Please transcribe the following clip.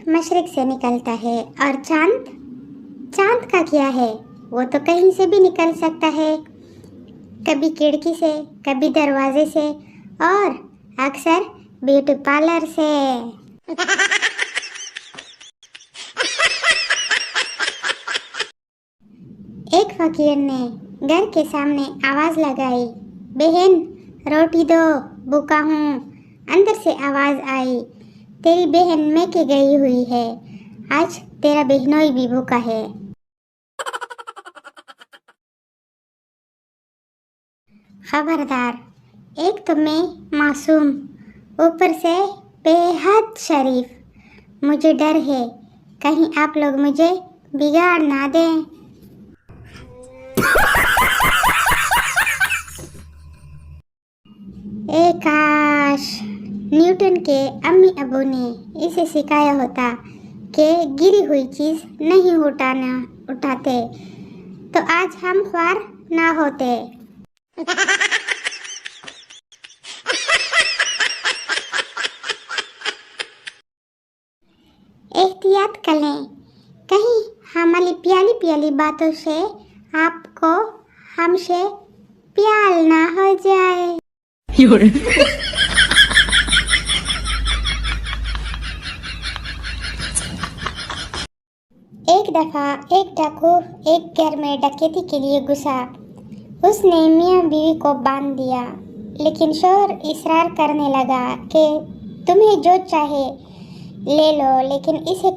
मशरिक से निकलता है। और चांद, चांद का क्या है? वो तो कहीं से भी निकल सकता है, कभी खिड़की से, कभी दरवाजे से, और अक्सर ब्यूटी पार्लर से। एक फकीर ने घर के सामने आवाज लगाई, बहन रोटी दो, भूखा हूँ। अंदर से आवाज आई, तेरी बहन मैके गई हुई है, आज तेरा बहनोई भी भूखा है। खबरदार, एक तो मैं मासूम, ऊपर से बेहद शरीफ। मुझे डर है कहीं आप लोग मुझे बिगाड़ ना दें। ए काश न्यूटन के अम्मी अबू ने इसे सिखाया होता कि गिरी हुई चीज नहीं उठाते, तो आज हम ख्वार ना होते। एहतियात करें, कहीं हमारी प्याली प्याली बातों से आपको हमसे प्यार ना हो जाए। एक दफा एक डाकू एक घर में डकैती के लिए घुसा। उसने मियां बीवी को बांध दिया, लेकिन शोहर इसरार करने लगा कि तुम्हें जो चाहे ले लो, लेकिन इसे